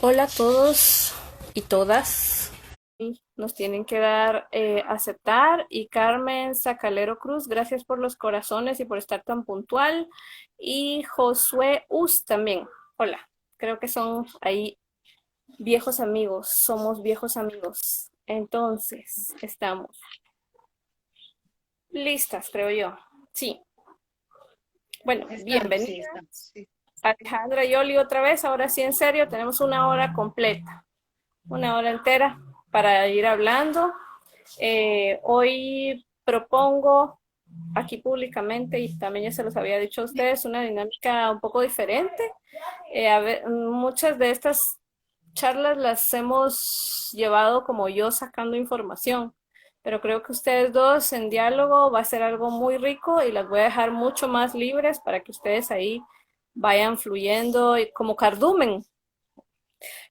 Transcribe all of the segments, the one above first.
Hola a todos y todas. Nos tienen que dar aceptar. Y Carmen Sacalero Cruz, gracias por los corazones y por estar tan puntual. Y Josué Us también. Hola. Creo que son ahí viejos amigos. Somos viejos amigos. Entonces, estamos listas, creo yo. Sí. Bueno, Estamos, bienvenida sí, estamos. Sí. Alejandra y Oli otra vez. Ahora sí, en serio, tenemos una hora completa. Una hora entera para ir hablando. Hoy propongo aquí públicamente, y también ya se los había dicho a ustedes, una dinámica un poco diferente. Muchas de estas charlas las hemos llevado como yo sacando información, pero creo que ustedes dos en diálogo va a ser algo muy rico y las voy a dejar mucho más libres para que ustedes ahí vayan fluyendo y como cardumen,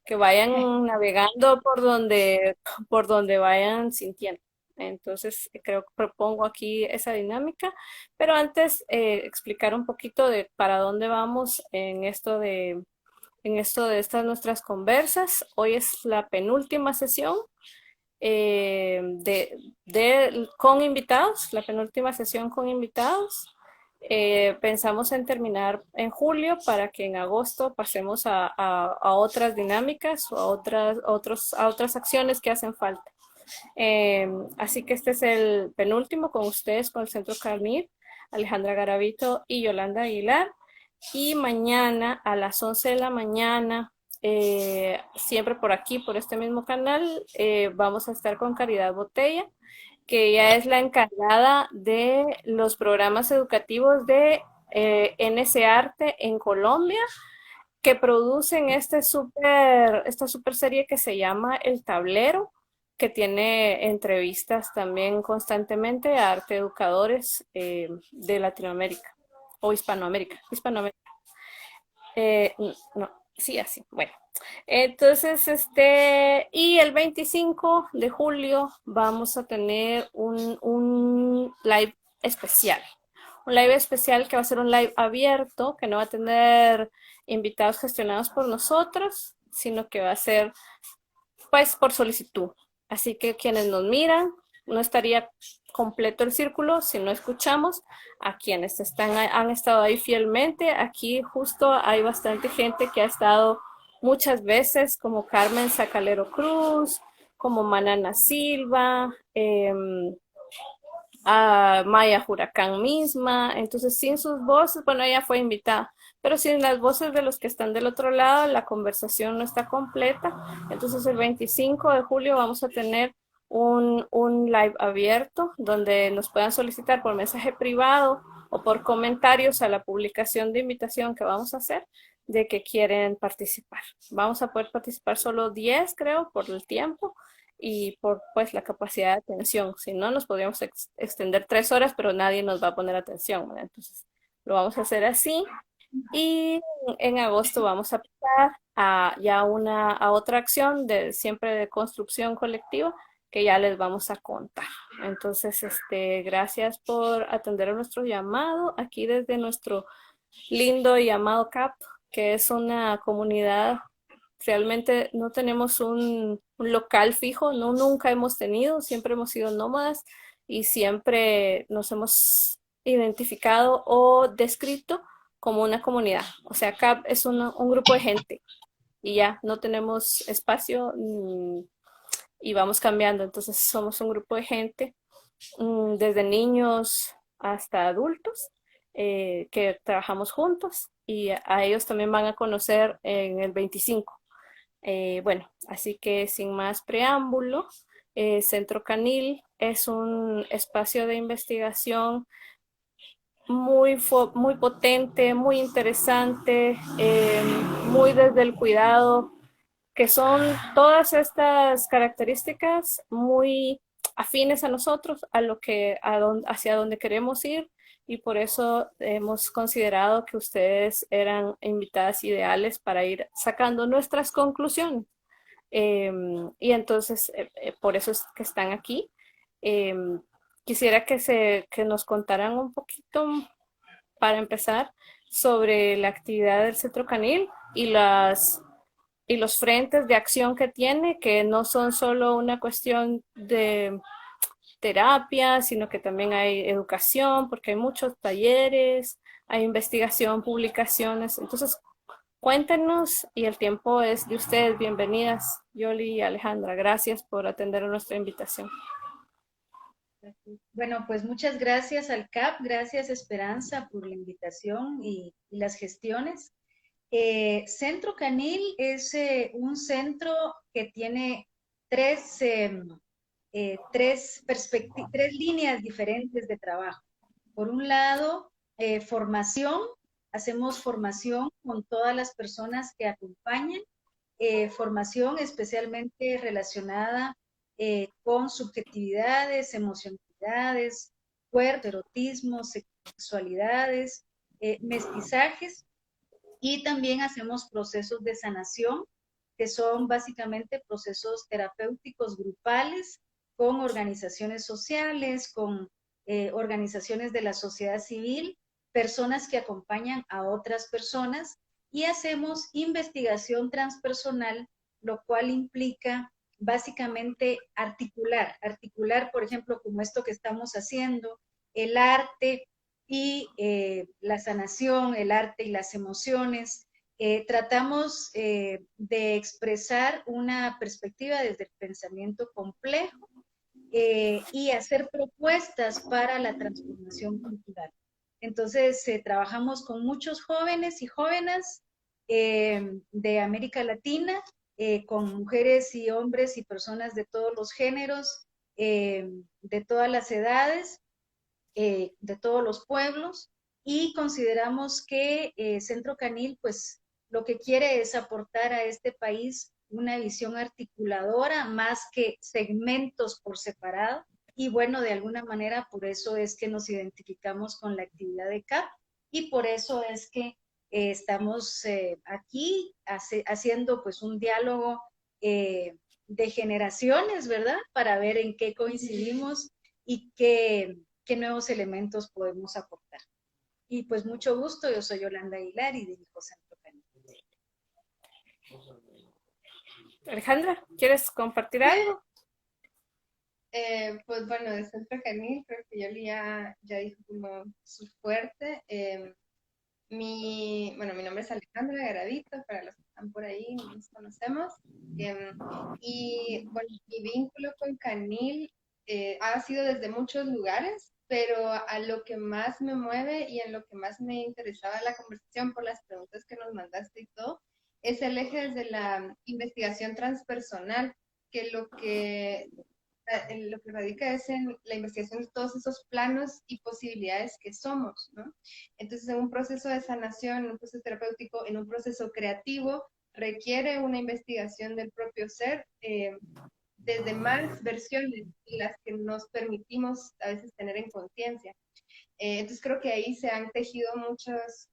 que vayan navegando por donde vayan sintiendo. Entonces, creo que propongo aquí esa dinámica, pero antes explicar un poquito de para dónde vamos en esto de estas nuestras conversas. Hoy es la penúltima sesión con invitados, la penúltima sesión con invitados. Pensamos en terminar en julio para que en agosto pasemos a otras dinámicas o a otras acciones que hacen falta. Así que este es el penúltimo con ustedes, con el Centro Carnir, Alejandra Garavito y Yolanda Aguilar. Y mañana a las 11 de la mañana, siempre por aquí, por este mismo canal, vamos a estar con Caridad Botella, que ella es la encargada de los programas educativos de NC Arte en Colombia, que producen esta super serie que se llama El Tablero, que tiene entrevistas también constantemente a arte educadores de Latinoamérica o Hispanoamérica. No, sí, así. Bueno, entonces, y el 25 de julio vamos a tener un live especial. Un live especial que va a ser un live abierto, que no va a tener invitados gestionados por nosotros, sino que va a ser pues por solicitud. Así que quienes nos miran, no estaría completo el círculo si no escuchamos a quienes han estado ahí fielmente. Aquí justo hay bastante gente que ha estado muchas veces, como Carmen Sacalero Cruz, como Manana Silva, a Maya Huracán misma. Entonces, sin sus voces, bueno, ella fue invitada, pero sin las voces de los que están del otro lado, la conversación no está completa. Entonces, el 25 de julio vamos a tener un live abierto donde nos puedan solicitar por mensaje privado o por comentarios a la publicación de invitación que vamos a hacer de que quieren participar. Vamos a poder participar solo 10, creo, por el tiempo y por pues la capacidad de atención. Si no, nos podríamos extender 3 horas, pero nadie nos va a poner atención, ¿verdad? Entonces, lo vamos a hacer así. Y en agosto vamos a pasar a ya a otra acción de siempre de construcción colectiva que ya les vamos a contar. Entonces, gracias por atender a nuestro llamado aquí desde nuestro lindo y amado CAP, que es una comunidad. Realmente no tenemos un local fijo, no, nunca hemos tenido, siempre hemos sido nómadas y siempre nos hemos identificado o descrito como una comunidad. O sea, CAP es un grupo de gente y ya no tenemos espacio y vamos cambiando. Entonces somos un grupo de gente, desde niños hasta adultos, que trabajamos juntos y a ellos también van a conocer en el 25. Bueno, así que sin más preámbulo, Centro Canil es un espacio de investigación muy potente, muy interesante, muy desde el cuidado, que son todas estas características muy afines a nosotros, hacia donde queremos ir, y por eso hemos considerado que ustedes eran invitadas ideales para ir sacando nuestras conclusiones. Y entonces, por eso es que están aquí. Em, Quisiera que nos contaran un poquito, para empezar, sobre la actividad del Centro Canil y las y los frentes de acción que tiene, que no son solo una cuestión de terapia, sino que también hay educación, porque hay muchos talleres, hay investigación, publicaciones. Entonces, cuéntenos y el tiempo es de ustedes. Bienvenidas, Yoli y Alejandra. Gracias por atender a nuestra invitación. Bueno, pues muchas gracias al CAP, gracias Esperanza por la invitación y las gestiones. Centro Canil es un centro que tiene tres, tres líneas diferentes de trabajo. Por un lado, formación, hacemos formación con todas las personas que acompañan, formación especialmente relacionada con subjetividades, emocionalidades, cuerpo, erotismo, sexualidades, mestizajes, y también hacemos procesos de sanación, que son básicamente procesos terapéuticos grupales con organizaciones sociales, con organizaciones de la sociedad civil, personas que acompañan a otras personas, y hacemos investigación transpersonal, lo cual implica básicamente articular, por ejemplo, como esto que estamos haciendo, el arte y la sanación, el arte y las emociones. Tratamos de expresar una perspectiva desde el pensamiento complejo y hacer propuestas para la transformación cultural. Entonces, trabajamos con muchos jóvenes y jóvenes de América Latina, con mujeres y hombres y personas de todos los géneros, de todas las edades, de todos los pueblos, y consideramos que Centro Canil pues lo que quiere es aportar a este país una visión articuladora más que segmentos por separado, y bueno, de alguna manera por eso es que nos identificamos con la actividad de CAP, y por eso es que estamos aquí haciendo pues un diálogo de generaciones, ¿verdad? Para ver en qué coincidimos y qué nuevos elementos podemos aportar. Y pues mucho gusto, yo soy Yolanda Aguilar y dirijo Centro Canil. Alejandra, ¿quieres compartir algo? Pues bueno, de Centro Canil, creo que Yoli ya dijo como su fuerte. Mi nombre es Alejandra Garavito, para los que están por ahí, nos conocemos. Y bueno, mi vínculo con Canil ha sido desde muchos lugares, pero a lo que más me mueve y en lo que más me interesaba la conversación por las preguntas que nos mandaste y todo, es el eje desde la investigación transpersonal, que lo que radica es en la investigación de todos esos planos y posibilidades que somos, ¿no? Entonces, en un proceso de sanación, en un proceso terapéutico, en un proceso creativo, requiere una investigación del propio ser desde más versiones y las que nos permitimos a veces tener en conciencia. Entonces, creo que ahí se han tejido muchos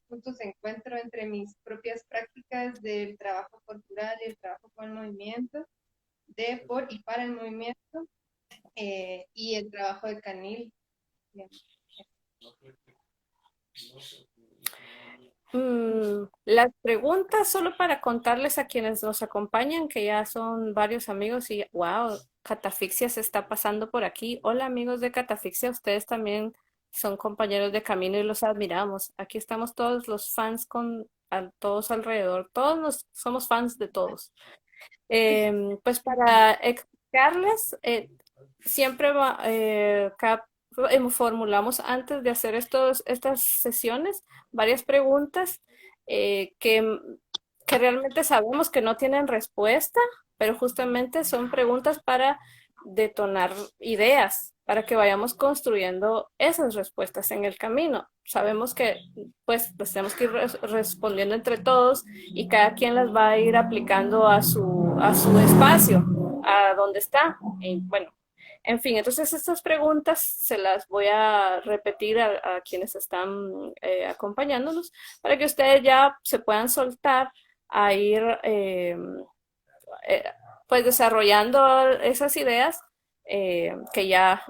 puntos de encuentro entre mis propias prácticas del trabajo corporal y el trabajo con el movimiento, de, por y para el movimiento, y el trabajo de Canil. Las preguntas solo para contarles a quienes nos acompañan, que ya son varios amigos y wow, Catafixia se está pasando por aquí. Hola amigos de Catafixia, ustedes también son compañeros de camino y los admiramos. Aquí estamos todos los fans todos alrededor, somos fans de todos. Pues para explicarles, siempre formulamos antes de hacer estas sesiones varias preguntas que realmente sabemos que no tienen respuesta, pero justamente son preguntas para detonar ideas, para que vayamos construyendo esas respuestas en el camino. Sabemos que pues tenemos que ir respondiendo entre todos y cada quien las va a ir aplicando a su espacio, a donde está. Y bueno, en fin, entonces estas preguntas se las voy a repetir a quienes están acompañándonos para que ustedes ya se puedan soltar a ir eh, pues desarrollando esas ideas que ya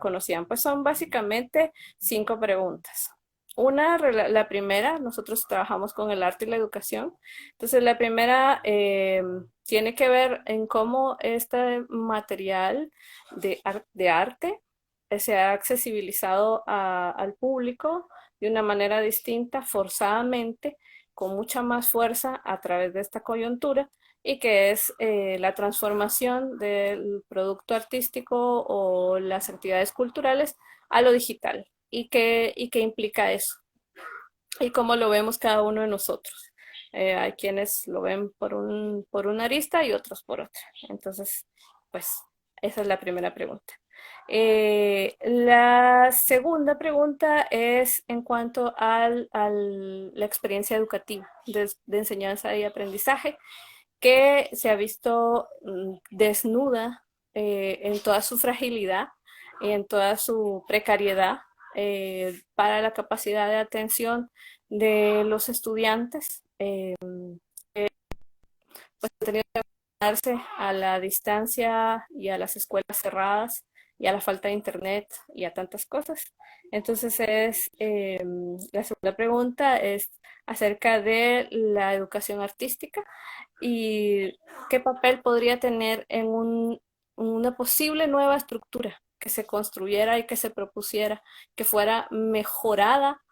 conocían. Pues son básicamente 5 preguntas. la primera, nosotros trabajamos con el arte y la educación. Entonces, la primera tiene que ver en cómo este material de arte se ha accesibilizado al público de una manera distinta, forzadamente, con mucha más fuerza a través de esta coyuntura, y que es la transformación del producto artístico o las actividades culturales a lo digital. Y qué implica eso y cómo lo vemos cada uno de nosotros. Hay quienes lo ven por una arista y otros por otra. Entonces, pues esa es la primera pregunta. La segunda pregunta es en cuanto a la experiencia educativa de enseñanza y aprendizaje, que se ha visto desnuda en toda su fragilidad y en toda su precariedad para la capacidad de atención de los estudiantes, pues han tenido que adaptarse a la distancia y a las escuelas cerradas y a la falta de internet y a tantas cosas. Entonces la segunda pregunta es acerca de la educación artística y qué papel podría tener en una posible nueva estructura que se construyera y que se propusiera, que fuera mejorada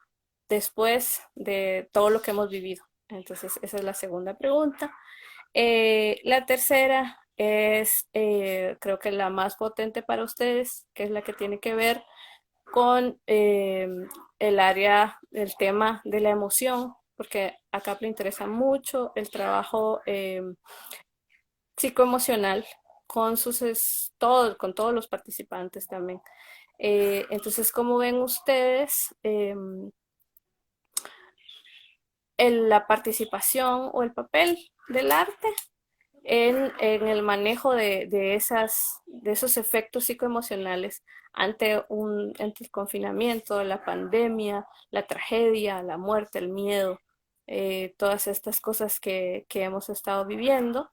después de todo lo que hemos vivido. Entonces, esa es la segunda pregunta. La tercera es, creo que la más potente para ustedes, que es la que tiene que ver con el área, el tema de la emoción, porque a CAP le interesa mucho el trabajo psicoemocional con con todos los participantes también. Entonces, ¿cómo ven ustedes la participación o el papel del arte en el manejo de esos efectos psicoemocionales ante el confinamiento, la pandemia, la tragedia, la muerte, el miedo, todas estas cosas que hemos estado viviendo?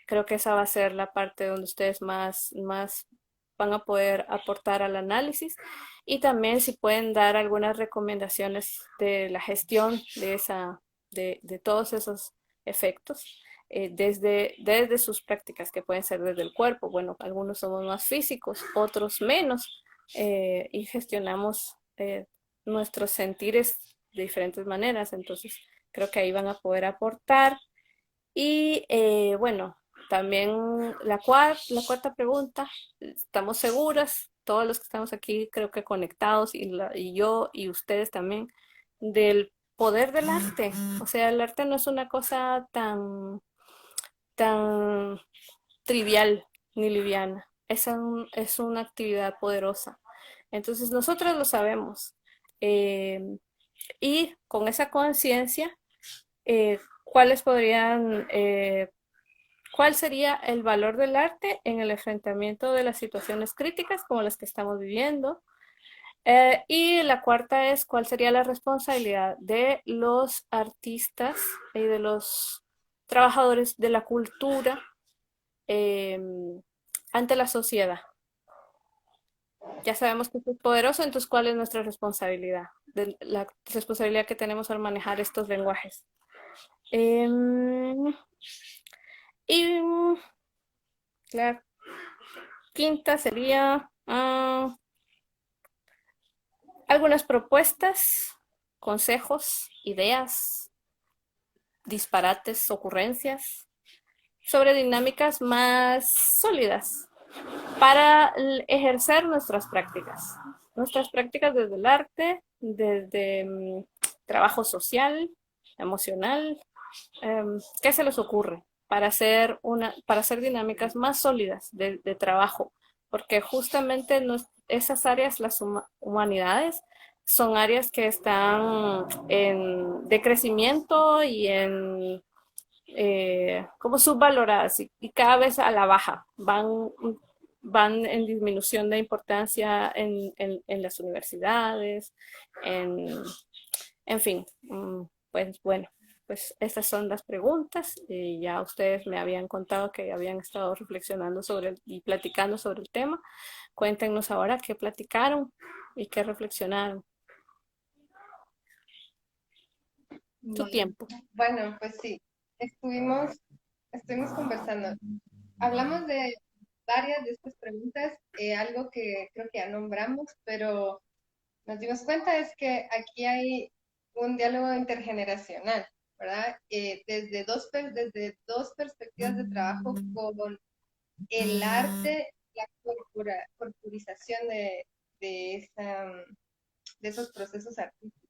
Creo que esa va a ser la parte donde ustedes más van a poder aportar al análisis, y también si pueden dar algunas recomendaciones de la gestión de todos esos efectos desde sus prácticas, que pueden ser desde el cuerpo. Bueno, algunos somos más físicos, otros menos, y gestionamos nuestros sentires de diferentes maneras. Entonces, creo que ahí van a poder aportar. Y bueno, también la cuarta pregunta, ¿estamos seguras, todos los que estamos aquí, creo que conectados, y yo y ustedes también, del poder del arte? O sea, el arte no es una cosa tan trivial ni liviana, es una actividad poderosa. Entonces, nosotros lo sabemos. eh, y con esa conciencia, ¿cuáles podrían ¿cuál sería el valor del arte en el enfrentamiento de las situaciones críticas como las que estamos viviendo? Y la cuarta es, ¿cuál sería la responsabilidad de los artistas y de los trabajadores de la cultura eh, ante la sociedad? Ya sabemos que es poderoso, entonces, ¿cuál es nuestra responsabilidad? La responsabilidad que tenemos al manejar estos lenguajes. Em, y la quinta sería algunas propuestas, consejos, ideas, disparates, ocurrencias sobre dinámicas más sólidas para ejercer nuestras prácticas desde el arte, desde trabajo social, emocional. ¿Qué se les ocurre para hacer dinámicas más sólidas de trabajo? Porque justamente esas áreas, las humanidades, son áreas que están de crecimiento y como subvaloradas, y cada vez a la baja, van en disminución de importancia en las universidades, en, en fin. Pues bueno, pues estas son las preguntas. Ya ustedes me habían contado que habían estado reflexionando y platicando sobre el tema. Cuéntenos ahora qué platicaron y qué reflexionaron. tu tiempo. Bueno, pues sí, estuvimos conversando. Hablamos de varias de estas preguntas, algo que creo que ya nombramos, pero nos dimos cuenta es que aquí hay un diálogo intergeneracional, ¿verdad? Desde dos perspectivas de trabajo con el arte, la corporización de esos procesos artísticos.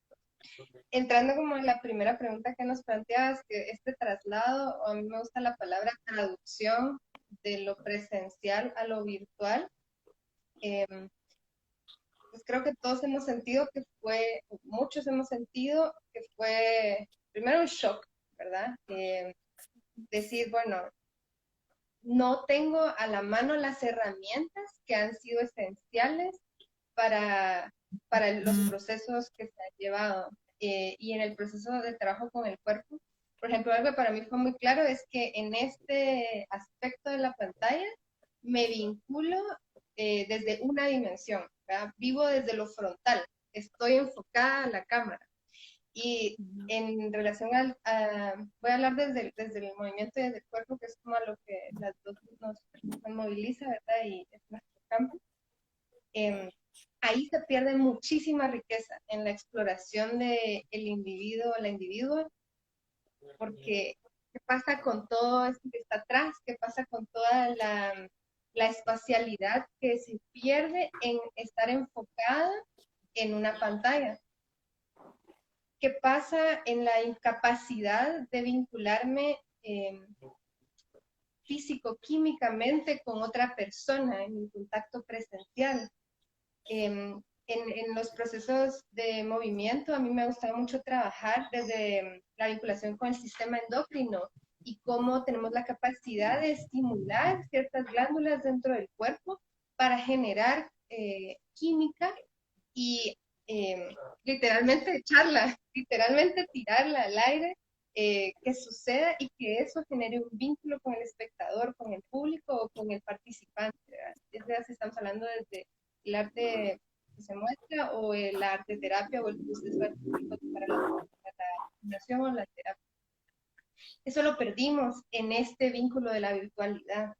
Entrando como en la primera pregunta que nos planteabas, que este traslado, a mí me gusta la palabra traducción de lo presencial a lo virtual, eh, pues creo que todos hemos sentido muchos hemos sentido que fue primero un shock, ¿verdad? Decir, bueno, no tengo a la mano las herramientas que han sido esenciales para, para los procesos que se han llevado. Y en el proceso de trabajo con el cuerpo, por ejemplo, algo que para mí fue muy claro es que en este aspecto de la pantalla me vinculo desde una dimensión, ¿verdad? Vivo desde lo frontal, estoy enfocada a la cámara. Y en relación voy a hablar desde el movimiento y desde el cuerpo, que es como a lo que las dos nos moviliza, ¿verdad? Y es nuestro campo. Ahí se pierde muchísima riqueza en la exploración del individuo o la individua, porque ¿qué pasa con todo esto que está atrás? ¿Qué pasa con toda la espacialidad que se pierde en estar enfocada en una pantalla? ¿Qué pasa en la incapacidad de vincularme físico-químicamente con otra persona en el contacto presencial? En los procesos de movimiento, a mí me gusta mucho trabajar desde la vinculación con el sistema endocrino y cómo tenemos la capacidad de estimular ciertas glándulas dentro del cuerpo para generar química y literalmente echarla, literalmente tirarla al aire, que suceda y que eso genere un vínculo con el espectador, con el público o con el participante. Desde estamos hablando desde el arte que se muestra o el arte terapia o el proceso artístico para la fundación o la terapia. Eso lo perdimos en este vínculo de la virtualidad.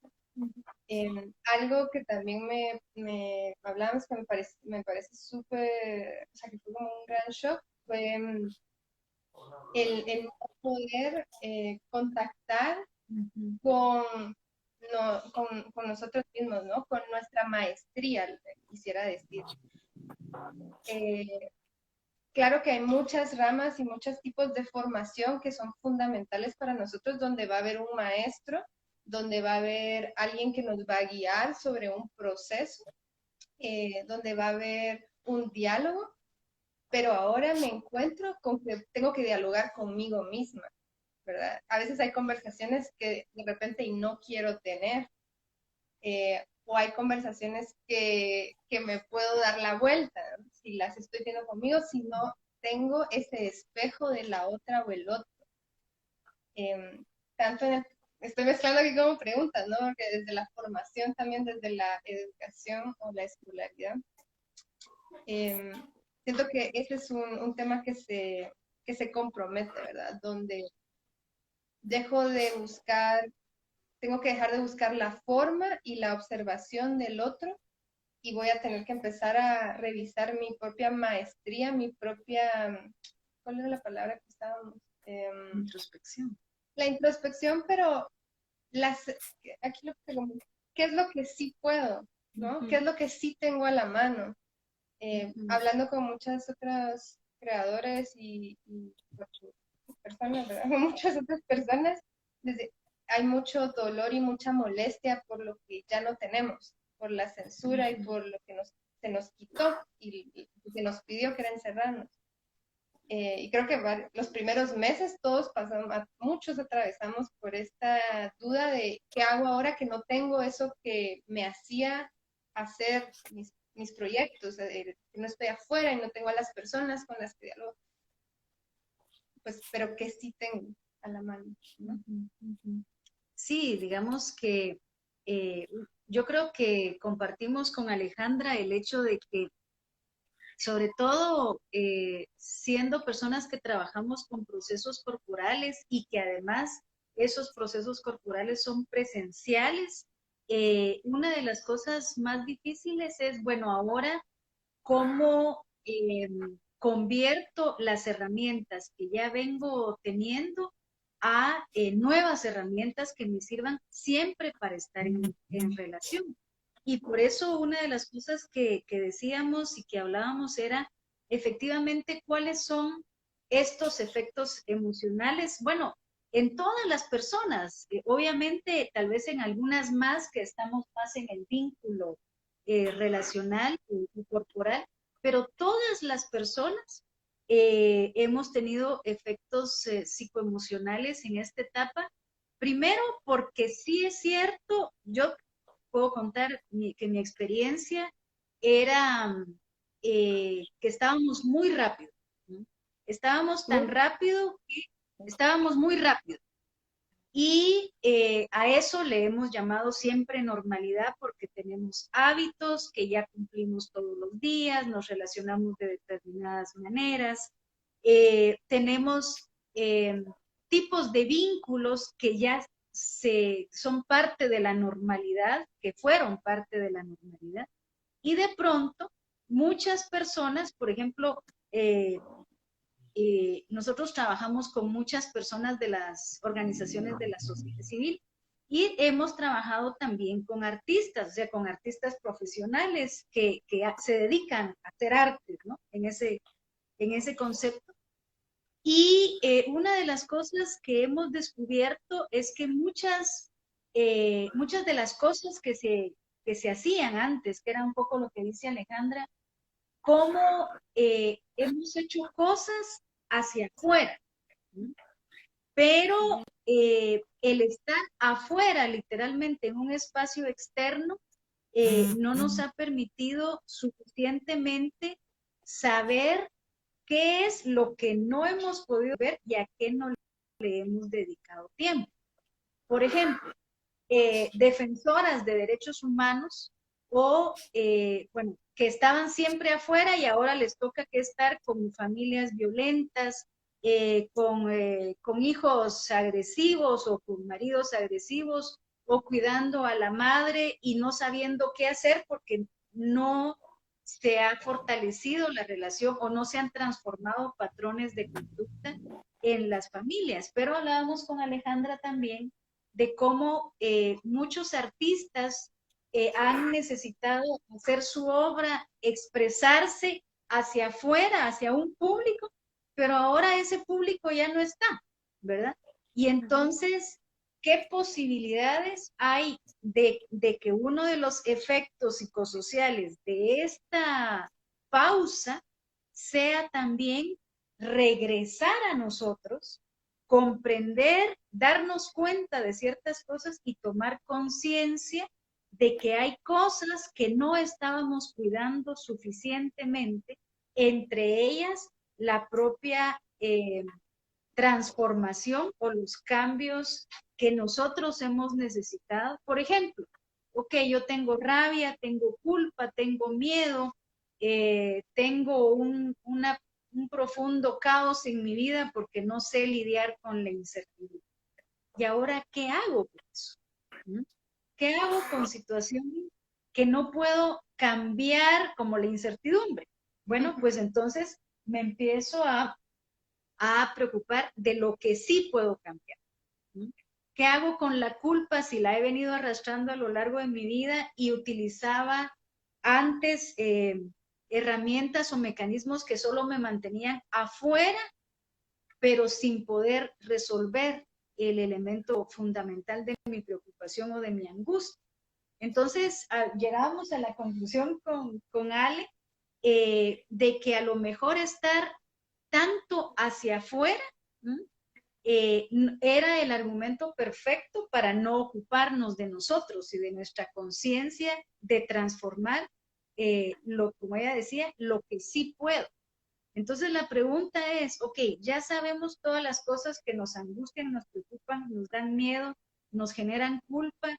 Algo que también me hablamos que me parece súper, o sea, que fue como un gran shock, fue el no poder contactar con, con nosotros mismos, ¿no? Con nuestra maestría, quisiera decir. Claro que hay muchas ramas y muchos tipos de formación que son fundamentales para nosotros, donde va a haber un maestro, donde va a haber alguien que nos va a guiar sobre un proceso, donde va a haber un diálogo, pero ahora me encuentro con que tengo que dialogar conmigo misma, ¿verdad? A veces hay conversaciones que de repente no quiero tener, o hay conversaciones que me puedo dar la vuelta, ¿no? Si las estoy teniendo conmigo, si no tengo ese espejo de la otra o el otro. Tanto estoy mezclando aquí como preguntas, ¿no? Porque desde la formación, también desde la educación o la escolaridad, siento que ese es un tema que se compromete, ¿verdad? Donde dejo de buscar, tengo que dejar de buscar la forma y la observación del otro y voy a tener que empezar a revisar mi propia maestría, mi propia, ¿cuál era la palabra que estábamos? Introspección. La introspección, pero aquí lo que tengo, ¿qué es lo que sí puedo? ¿No? ¿Qué es lo que sí tengo a la mano? Hablando con muchas otras creadores y personas, ¿verdad? Con muchas otras personas, hay mucho dolor y mucha molestia por lo que ya no tenemos, por la censura y por lo que se nos quitó y se nos pidió que era encerrarnos. Y creo que los primeros meses todos pasamos, muchos atravesamos por esta duda de qué hago ahora que no tengo eso que me hacía hacer mis proyectos, que no estoy afuera y no tengo a las personas con las que dialogo, pues, pero que sí tengo a la mano, ¿no? Sí, digamos que yo creo que compartimos con Alejandra el hecho de que sobre todo siendo personas que trabajamos con procesos corporales y que además esos procesos corporales son presenciales. Una de las cosas más difíciles es, bueno, ahora cómo convierto las herramientas que ya vengo teniendo a nuevas herramientas que me sirvan siempre para estar en relación. Y por eso una de las cosas que decíamos y que hablábamos era efectivamente cuáles son estos efectos emocionales. Bueno, en todas las personas, obviamente tal vez en algunas más que estamos más en el vínculo relacional y corporal, pero todas las personas hemos tenido efectos psicoemocionales en esta etapa. Primero, porque sí es cierto, yo puedo contar que mi experiencia era que estábamos muy rápido, ¿no? Estábamos tan rápido que estábamos muy rápido. Y a eso le hemos llamado siempre normalidad porque tenemos hábitos que ya cumplimos todos los días, nos relacionamos de determinadas maneras, tenemos tipos de vínculos que ya son parte de la normalidad, que fueron parte de la normalidad. Y de pronto, muchas personas, por ejemplo, nosotros trabajamos con muchas personas de las organizaciones de la sociedad civil y hemos trabajado también con artistas, o sea, con artistas profesionales que se dedican a hacer arte, ¿no? En ese concepto. Y una de las cosas que hemos descubierto es que muchas de las cosas que se hacían antes, que era un poco lo que dice Alejandra, cómo hemos hecho cosas hacia afuera, ¿no? Pero el estar afuera, literalmente en un espacio externo, no nos ha permitido suficientemente saber qué es lo que no hemos podido ver y a qué no le hemos dedicado tiempo. Por ejemplo, defensoras de derechos humanos o, bueno, que estaban siempre afuera y ahora les toca que estar con familias violentas, con hijos agresivos o con maridos agresivos o cuidando a la madre y no sabiendo qué hacer porque no se ha fortalecido la relación o no se han transformado patrones de conducta en las familias. Pero hablábamos con Alejandra también de cómo muchos artistas han necesitado hacer su obra, expresarse hacia afuera, hacia un público, pero ahora ese público ya no está, ¿verdad? Y entonces, ¿qué posibilidades hay de que uno de los efectos psicosociales de esta pausa sea también regresar a nosotros, comprender, darnos cuenta de ciertas cosas y tomar conciencia de que hay cosas que no estábamos cuidando suficientemente, entre ellas la propia transformación o los cambios que nosotros hemos necesitado. Por ejemplo, ok, yo tengo rabia, tengo culpa, tengo miedo, tengo un profundo caos en mi vida porque no sé lidiar con la incertidumbre. ¿Y ahora qué hago con eso? ¿Qué hago con situaciones que no puedo cambiar como la incertidumbre? Bueno, pues entonces me empiezo a preocupar de lo que sí puedo cambiar. ¿Qué hago con la culpa si la he venido arrastrando a lo largo de mi vida y utilizaba antes herramientas o mecanismos que solo me mantenían afuera, pero sin poder resolver el elemento fundamental de mi preocupación o de mi angustia? Entonces, llegábamos a la conclusión con Ale de que a lo mejor estar tanto hacia afuera era el argumento perfecto para no ocuparnos de nosotros y de nuestra conciencia de transformar, como ella decía, lo que sí puedo. Entonces la pregunta es, ok, ya sabemos todas las cosas que nos angustian, nos preocupan, nos dan miedo, nos generan culpa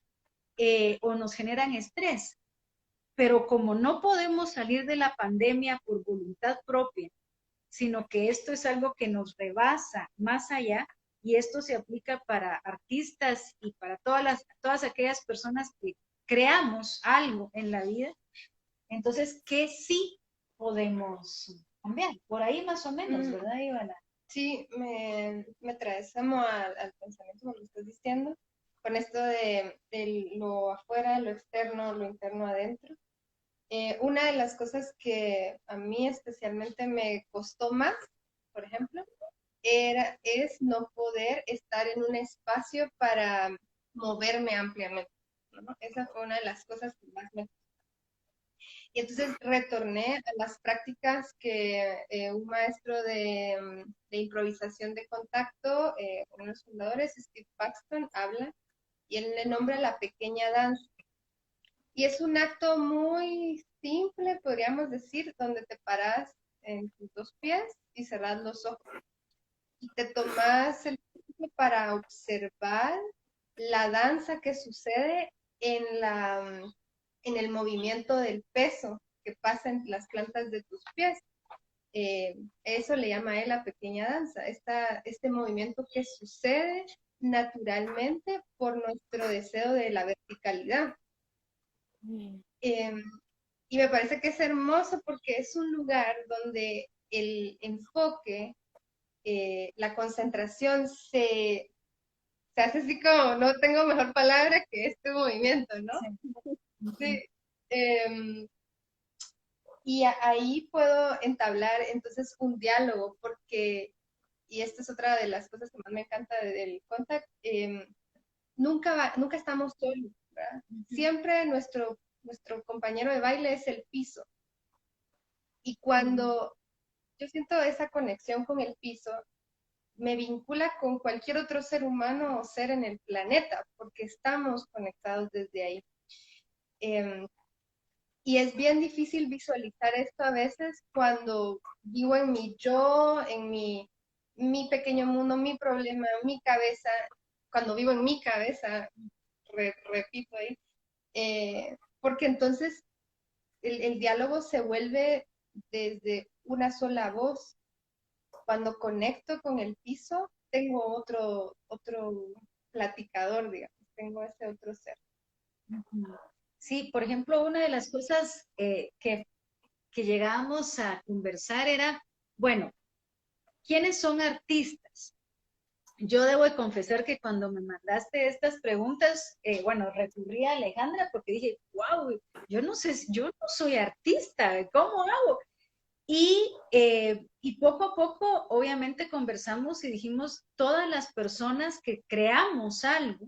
o nos generan estrés. pero como no podemos salir de la pandemia por voluntad propia, sino que esto es algo que nos rebasa más allá, y esto se aplica para artistas y para todas aquellas personas que creamos algo en la vida, entonces, ¿qué sí podemos cambiar? Por ahí más o menos, ¿verdad, Ivana? Sí, me traes como al pensamiento, como lo estás diciendo, con esto de lo afuera, lo externo, lo interno adentro. Una de las cosas que a mí especialmente me costó más, por ejemplo, es no poder estar en un espacio para moverme ampliamente, ¿no? Esa fue una de las cosas que más me... Y entonces retorné a las prácticas que un maestro de improvisación de contacto, uno de los fundadores, Steve Paxton, habla, y él le nombra la pequeña danza. Y es un acto muy simple, podríamos decir, donde te paras en tus dos pies y cerras los ojos. Y te tomas el tiempo para observar la danza que sucede en el movimiento del peso que pasa en las plantas de tus pies. Eso le llama a él la pequeña danza, este movimiento que sucede naturalmente por nuestro deseo de la verticalidad. Eh, y me parece que es hermoso porque es un lugar donde el enfoque, la concentración se hace así como, no tengo mejor palabra que este movimiento, ¿no? Sí. Y ahí puedo entablar entonces un diálogo porque, y esta es otra de las cosas que más me encanta del contact, nunca estamos solos, ¿verdad? Siempre nuestro compañero de baile es el piso. Y cuando yo siento esa conexión con el piso, me vincula con cualquier otro ser humano o ser en el planeta, porque estamos conectados desde ahí. Y es bien difícil visualizar esto a veces cuando vivo en mi yo, en mi pequeño mundo, mi problema, mi cabeza, cuando vivo en mi cabeza, repito ahí, porque entonces el diálogo se vuelve desde una sola voz. Cuando conecto con el piso, tengo otro platicador, digamos, tengo ese otro ser. Sí, por ejemplo, una de las cosas que llegábamos a conversar era, bueno, ¿quiénes son artistas? Yo debo de confesar que cuando me mandaste estas preguntas, bueno, recurrí a Alejandra porque dije, wow, yo no sé, yo no soy artista, ¿cómo hago? Y poco a poco, obviamente, conversamos y dijimos, todas las personas que creamos algo,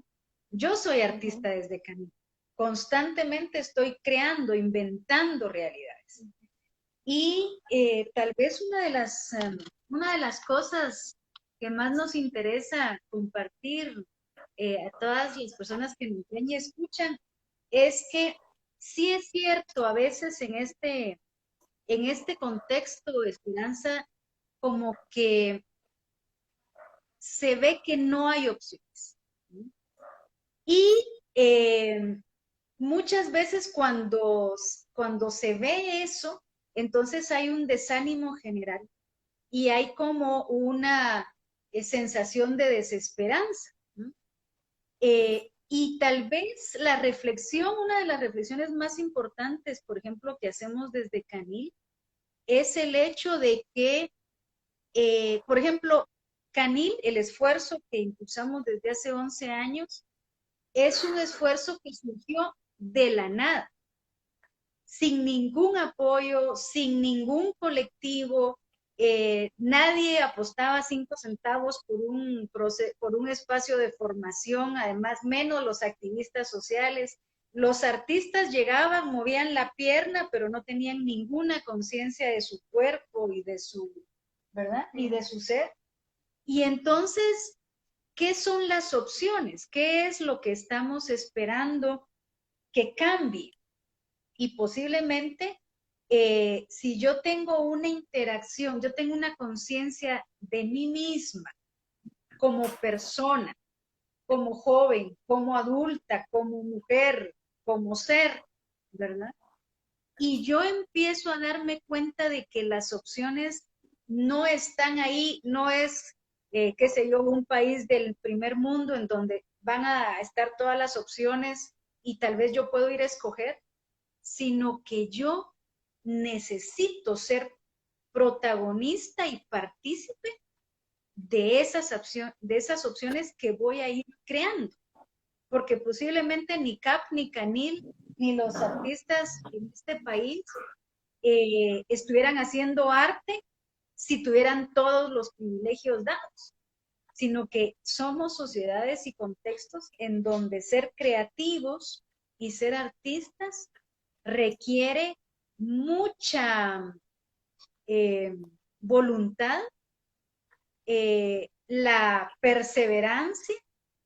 yo soy artista desde Canadá, constantemente estoy creando, inventando realidades. Y tal vez una de las cosas que más nos interesa compartir a todas las personas que nos ven y escuchan es que sí es cierto, a veces en este contexto de esperanza, como que se ve que no hay opciones. Y muchas veces cuando se ve eso, entonces hay un desánimo general y hay como una sensación de desesperanza. ¿No? Y tal vez la reflexión, una de las reflexiones más importantes, por ejemplo, que hacemos desde Canil, es el hecho de que, por ejemplo, Canil, el esfuerzo que impulsamos desde hace 11 años, es un esfuerzo que surgió de la nada, sin ningún apoyo, sin ningún colectivo, nadie apostaba 5 centavos por un espacio de formación, además menos los activistas sociales. Los artistas llegaban, movían la pierna, pero no tenían ninguna conciencia de su cuerpo y de su, ¿verdad? Y de su ser. Y entonces, ¿qué son las opciones? ¿Qué es lo que estamos esperando que cambie? Y posiblemente, si yo tengo una interacción, yo tengo una conciencia de mí misma como persona, como joven, como adulta, como mujer, como ser, ¿verdad? y yo empiezo a darme cuenta de que las opciones no están ahí, no es, qué sé yo, un país del primer mundo en donde van a estar todas las opciones y tal vez yo puedo ir a escoger, sino que yo necesito ser protagonista y partícipe de esas opciones que voy a ir creando, porque posiblemente ni Cap, ni Canil, ni los artistas en este país estuvieran haciendo arte si tuvieran todos los privilegios dados, sino que somos sociedades y contextos en donde ser creativos y ser artistas requiere mucha voluntad, la perseverancia,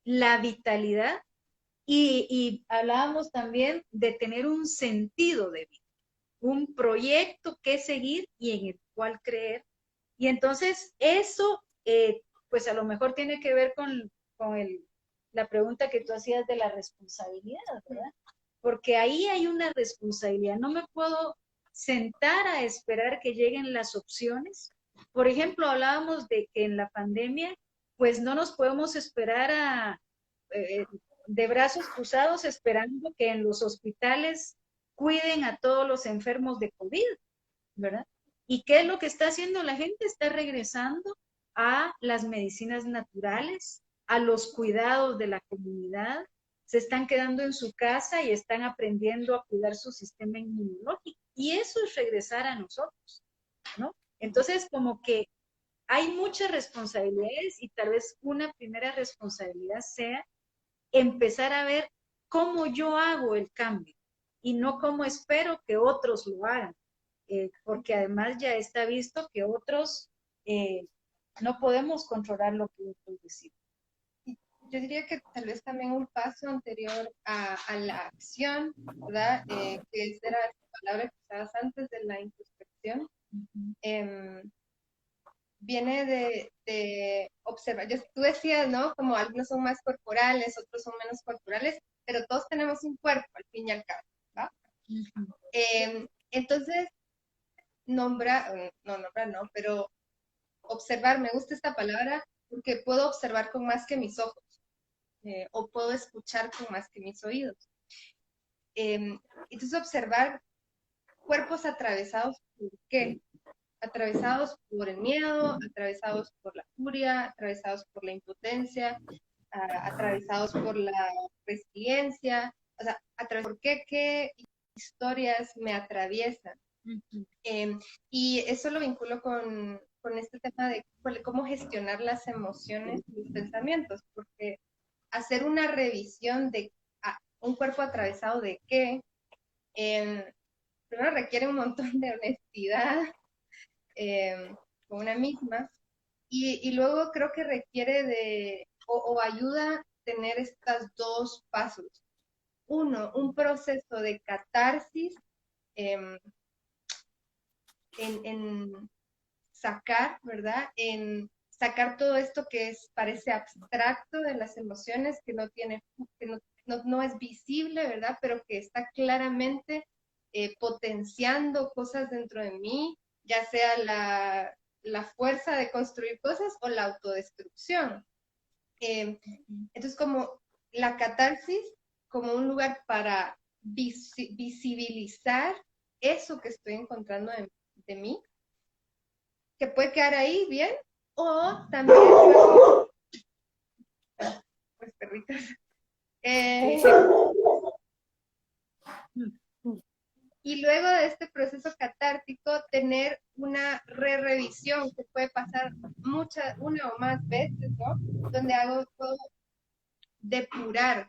la vitalidad y hablábamos también de tener un sentido de vida, un proyecto que seguir y en el cual creer. Y entonces eso, pues a lo mejor tiene que ver con la pregunta que tú hacías de la responsabilidad, ¿verdad? Porque ahí hay una responsabilidad. No me puedo sentar a esperar que lleguen las opciones. Por ejemplo, hablábamos de que en la pandemia, pues no nos podemos esperar eh, de brazos cruzados esperando que en los hospitales cuiden a todos los enfermos de COVID, ¿verdad? ¿Y qué es lo que está haciendo la gente? Está regresando a las medicinas naturales, a los cuidados de la comunidad, se están quedando en su casa y están aprendiendo a cuidar su sistema inmunológico. Y eso es regresar a nosotros, ¿no? Entonces, como que hay muchas responsabilidades y tal vez una primera responsabilidad sea empezar a ver cómo yo hago el cambio y no cómo espero que otros lo hagan, porque además ya está visto que otros no podemos controlar lo que otros deciden. Yo diría que tal vez también un paso anterior a la acción, ¿verdad? Que era la palabra que usabas antes de la introspección, viene de observar. Tú decías, ¿no? Como algunos son más corporales, otros son menos corporales, pero todos tenemos un cuerpo, al fin y al cabo, ¿va? Entonces, no, pero observar, me gusta esta palabra porque puedo observar con más que mis ojos, o puedo escuchar con más que mis oídos. Entonces, observar cuerpos atravesados por qué, atravesados por el miedo, atravesados por la furia, atravesados por la impotencia, atravesados por la resiliencia, o sea, ¿por qué historias me atraviesan? Y eso lo vinculo con este tema de cómo gestionar las emociones y los pensamientos, porque hacer una revisión de un cuerpo atravesado de qué, primero requiere un montón de honestidad con una misma, y luego creo que requiere o ayuda a tener estos dos pasos. Uno, un proceso de catarsis en sacar, ¿verdad? En sacar todo esto que parece abstracto de las emociones, que no tiene, que no es visible, ¿verdad? Pero que está claramente potenciando cosas dentro de mí, ya sea la fuerza de construir cosas o la autodestrucción. Entonces, como la catarsis, como un lugar para visibilizar eso que estoy encontrando de mí, que puede quedar ahí bien, o también, pues perritas, y luego de este proceso catártico, tener una revisión que puede pasar una o más veces, ¿no? Donde puedo depurar,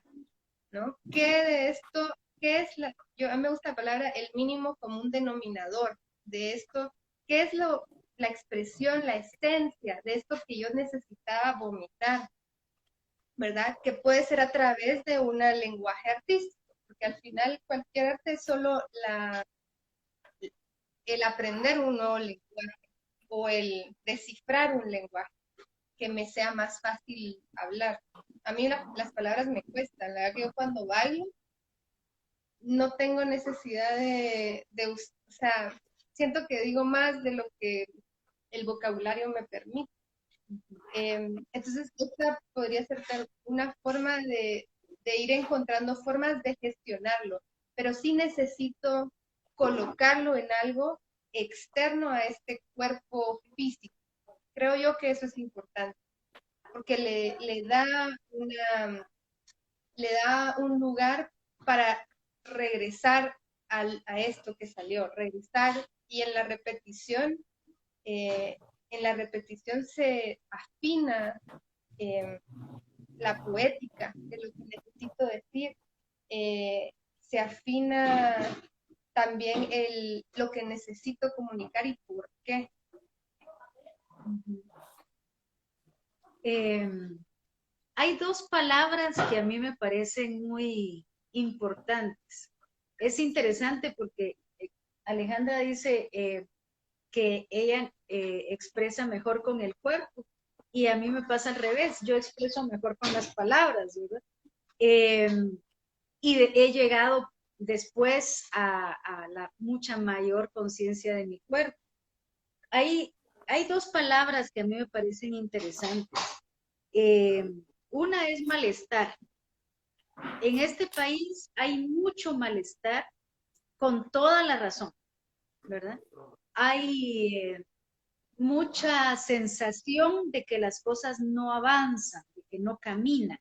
¿no? ¿Qué de esto, qué es a mí me gusta la palabra el mínimo común denominador de esto? ¿Qué es la expresión, la esencia de esto que yo necesitaba vomitar? ¿Verdad? Que puede ser a través de un lenguaje artístico, porque al final cualquier arte es solo el aprender un nuevo lenguaje o el descifrar un lenguaje que me sea más fácil hablar. A mí las palabras me cuestan, la verdad que yo cuando bailo no tengo necesidad o sea, siento que digo más de lo que el vocabulario me permite. Entonces, esta podría ser una forma de ir encontrando formas de gestionarlo, pero sí necesito colocarlo en algo externo a este cuerpo físico. Creo yo que eso es importante, porque le da un lugar para regresar a esto que salió, regresar y en la repetición se afina la poética de lo que necesito decir, se afina también lo que necesito comunicar y por qué. Hay dos palabras que a mí me parecen muy importantes. Es interesante porque Alejandra dice que ella expresa mejor con el cuerpo y a mí me pasa al revés, yo expreso mejor con las palabras, ¿verdad? He llegado después a la mucha mayor conciencia de mi cuerpo. Hay dos palabras que a mí me parecen interesantes. Una es malestar. En este país hay mucho malestar con toda la razón, ¿verdad? Hay mucha sensación de que las cosas no avanzan, de que no caminan.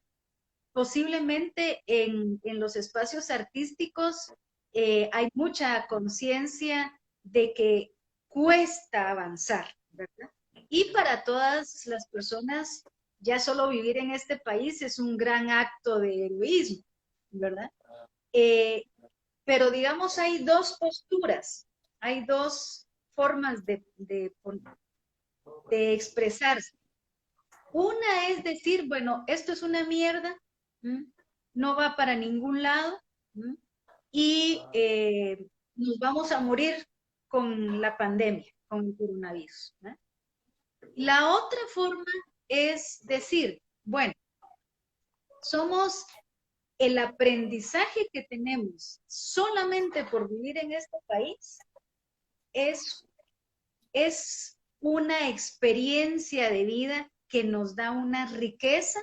Posiblemente en los espacios artísticos hay mucha conciencia de que cuesta avanzar, ¿verdad? Y para todas las personas, ya solo vivir en este país es un gran acto de heroísmo, ¿verdad? Pero digamos, hay dos posturas, hay dos formas de expresarse. Una es decir, bueno, esto es una mierda, no va para ningún lado, y nos vamos a morir con la pandemia, con el coronavirus, ¿no? La otra forma es decir, bueno, somos el aprendizaje que tenemos solamente por vivir en este país es una experiencia de vida que nos da una riqueza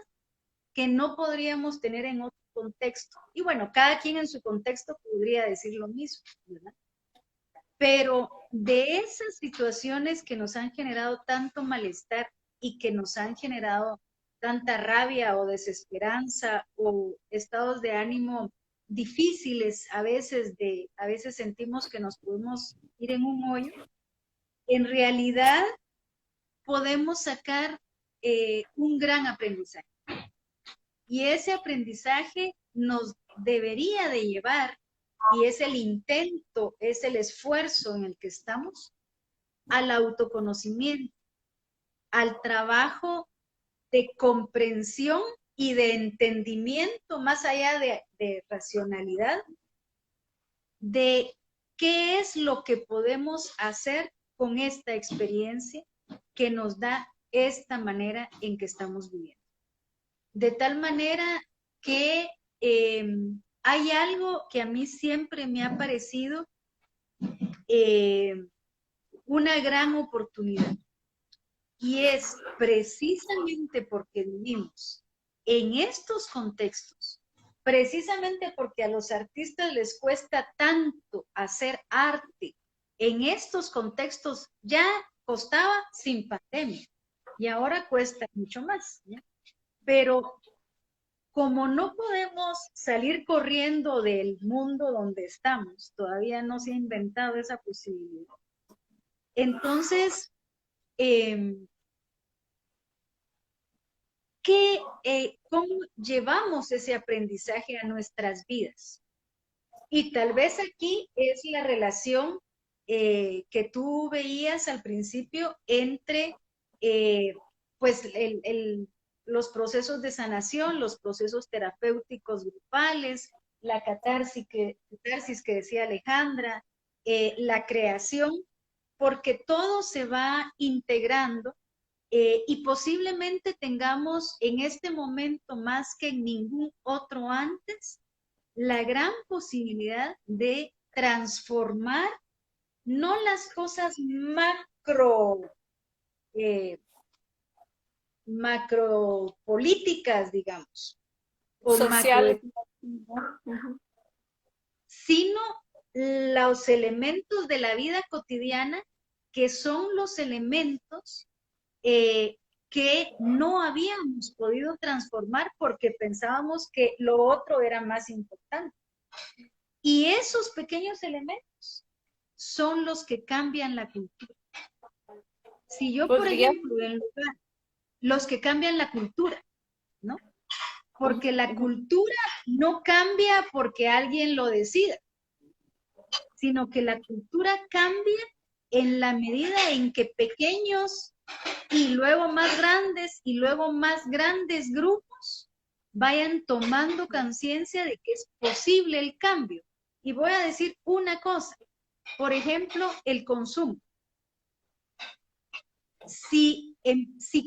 que no podríamos tener en otro contexto. Y bueno, cada quien en su contexto podría decir lo mismo, ¿verdad? Pero de esas situaciones que nos han generado tanto malestar y que nos han generado tanta rabia o desesperanza o estados de ánimo difíciles, a veces sentimos que nos podemos ir en un hoyo, en realidad podemos sacar un gran aprendizaje. Y ese aprendizaje nos debería de llevar, y es el intento, es el esfuerzo en el que estamos, al autoconocimiento, al trabajo de comprensión y de entendimiento, más allá de racionalidad, de qué es lo que podemos hacer con esta experiencia que nos da esta manera en que estamos viviendo. De tal manera que hay algo que a mí siempre me ha parecido una gran oportunidad, y es precisamente porque vivimos en estos contextos, precisamente porque a los artistas les cuesta tanto hacer arte en estos contextos. Ya costaba sin pandemia y ahora cuesta mucho más, ¿ya? Pero como no podemos salir corriendo del mundo donde estamos, todavía no se ha inventado esa posibilidad. Entonces, ¿cómo llevamos ese aprendizaje a nuestras vidas? Y tal vez aquí es la relación que tú veías al principio entre pues los procesos de sanación, los procesos terapéuticos grupales, la catarsis que decía Alejandra, la creación, porque todo se va integrando y posiblemente tengamos en este momento más que en ningún otro antes la gran posibilidad de transformar no las cosas macropolíticas, digamos, o Sociales. sino los elementos de la vida cotidiana que son los elementos que no habíamos podido transformar porque pensábamos que lo otro era más importante. Y esos pequeños elementos son los que cambian la cultura. Si yo, por ejemplo, los que cambian la cultura, ¿no? Porque la cultura no cambia porque alguien lo decida, sino que la cultura cambia en la medida en que pequeños y luego más grandes grupos vayan tomando conciencia de que es posible el cambio. Y voy a decir una cosa, por ejemplo, el consumo. Si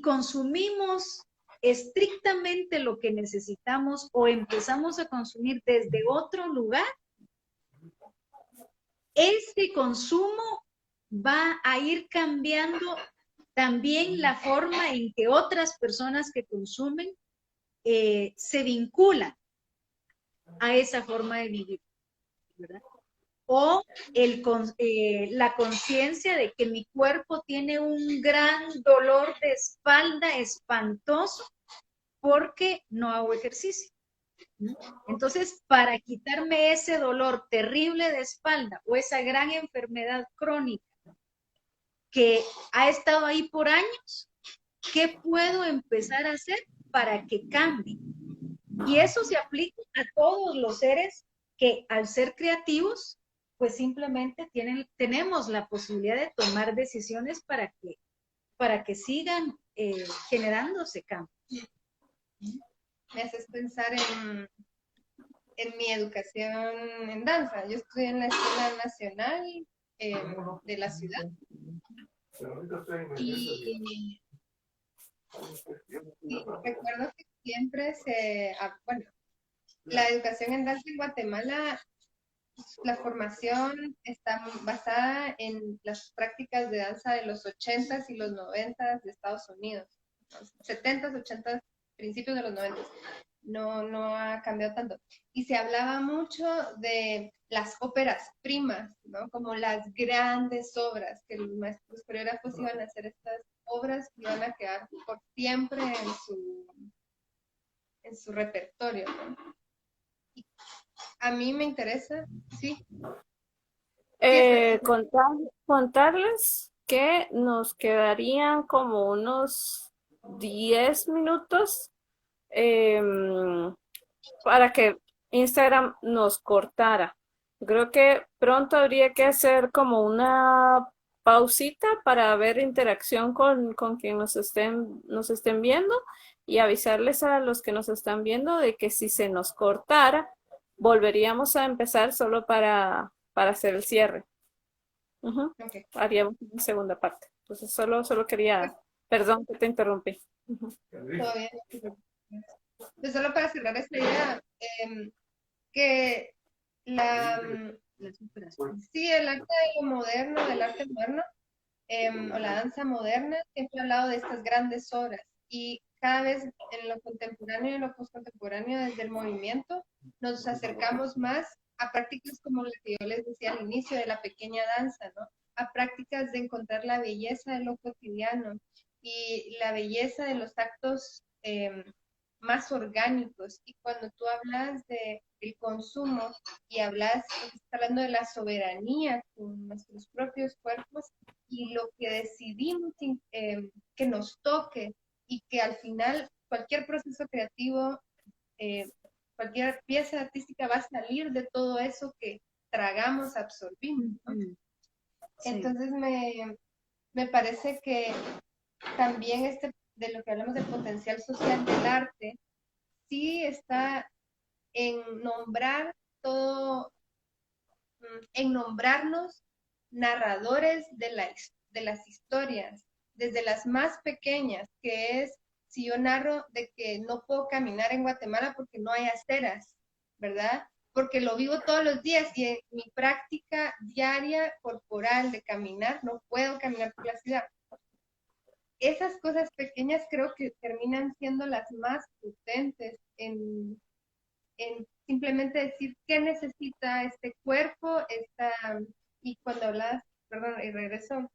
consumimos estrictamente lo que necesitamos o empezamos a consumir desde otro lugar, este consumo va a ir cambiando también la forma en que otras personas que consumen se vinculan a esa forma de vivir, ¿verdad? O la conciencia de que mi cuerpo tiene un gran dolor de espalda espantoso porque no hago ejercicio. Entonces, para quitarme ese dolor terrible de espalda o esa gran enfermedad crónica que ha estado ahí por años, ¿qué puedo empezar a hacer para que cambie? Y eso se aplica a todos los seres que al ser creativos, pues simplemente tenemos la posibilidad de tomar decisiones para que sigan generándose cambios. Me haces pensar en mi educación en danza. Yo estudié en la Escuela Nacional de la ciudad. Y recuerdo que siempre bueno, la educación en danza en Guatemala, la formación está basada en las prácticas de danza de los 80s y los 90s de Estados Unidos. 70s, 80s, principios de los 90s. No ha cambiado tanto. Y se hablaba mucho de las óperas primas, ¿no? Como las grandes obras, que los maestros coreógrafos iban a hacer estas obras que iban a quedar por siempre en su repertorio, ¿no? Y a mí me interesa, sí. Contarles que nos quedarían como unos 10 minutos para que Instagram nos cortara. Creo que pronto habría que hacer como una pausita para ver interacción con quien nos estén viendo y avisarles a los que nos están viendo de que si se nos cortara, volveríamos a empezar solo para hacer el cierre. Okay. Haríamos una segunda parte. Entonces solo quería, perdón que te interrumpí. Todo bien. Pues solo para cerrar esta idea, que sí, el arte de lo moderno, del arte moderno, o la danza moderna, siempre ha hablado de estas grandes obras, y cada vez en lo contemporáneo y lo postcontemporáneo, desde el movimiento, nos acercamos más a prácticas como las que yo les decía al inicio de la pequeña danza, ¿no? A prácticas de encontrar la belleza de lo cotidiano y la belleza de los actos más orgánicos. Y cuando tú hablas del consumo y estás hablando de la soberanía con nuestros propios cuerpos y lo que decidimos que nos toque, y que al final cualquier proceso creativo, cualquier pieza artística va a salir de todo eso que tragamos, absorbimos, ¿no? Sí. Entonces me parece que también de lo que hablamos del potencial social del arte, sí está en nombrar todo, en nombrarnos narradores de las historias, desde las más pequeñas, que es, si yo narro de que no puedo caminar en Guatemala porque no hay aceras, ¿verdad? porque lo vivo todos los días y en mi práctica diaria corporal de caminar, no puedo caminar por la ciudad. Esas cosas pequeñas creo que terminan siendo las más potentes en simplemente decir qué necesita este cuerpo, y cuando hablas, perdón, y regreso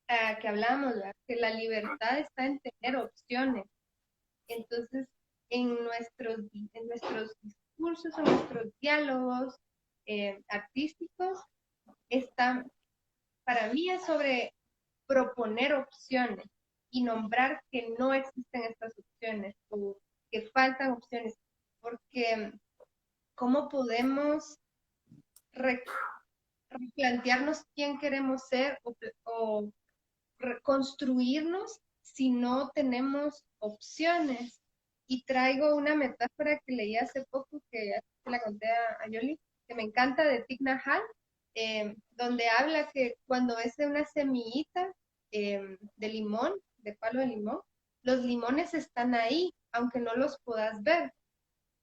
a que hablamos, ¿verdad? Que la libertad está en tener opciones. Entonces, en nuestros discursos, en nuestros diálogos artísticos, para mí es sobre proponer opciones y nombrar que no existen estas opciones o que faltan opciones, porque ¿cómo podemos replantearnos quién queremos ser o reconstruirnos si no tenemos opciones? Y traigo una metáfora que leí hace poco, que ya se la conté a Yoli, que me encanta, de Thich Nhat Hanh, donde habla que cuando es de una semillita de limón, de palo de limón, los limones están ahí, aunque no los puedas ver,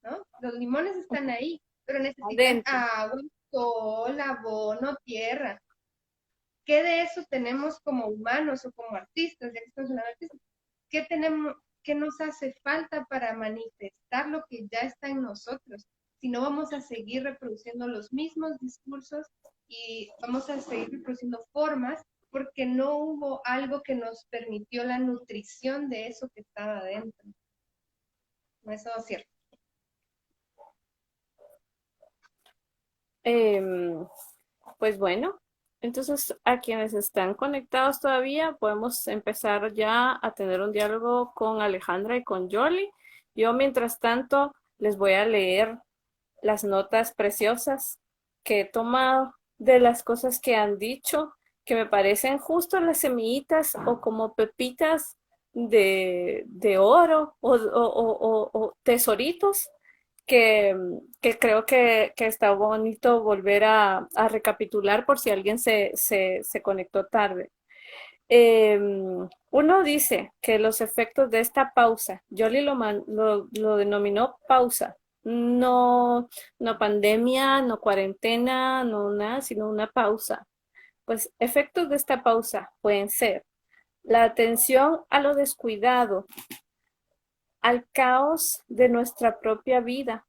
¿no? Los limones están ahí, pero necesitan Adentro. agua, sol, abono, tierra. ¿Qué de eso tenemos como humanos o como artistas? Ya que estamos hablando de artistas, ¿qué nos hace falta para manifestar lo que ya está en nosotros? Si no, vamos a seguir reproduciendo los mismos discursos y vamos a seguir reproduciendo formas porque no hubo algo que nos permitió la nutrición de eso que estaba adentro. Eso es cierto. Pues bueno, entonces a quienes están conectados todavía, podemos empezar ya a tener un diálogo con Alejandra y con Yoli. Yo, mientras tanto, les voy a leer las notas preciosas que he tomado de las cosas que han dicho, que me parecen justo las semillitas o como pepitas de oro o tesoritos que creo que está bonito volver a recapitular por si alguien se conectó tarde. Uno dice que los efectos de esta pausa, Jolie lo denominó pausa, no, no pandemia, no cuarentena, no nada, sino una pausa. Pues efectos de esta pausa pueden ser la atención a lo descuidado, al caos de nuestra propia vida,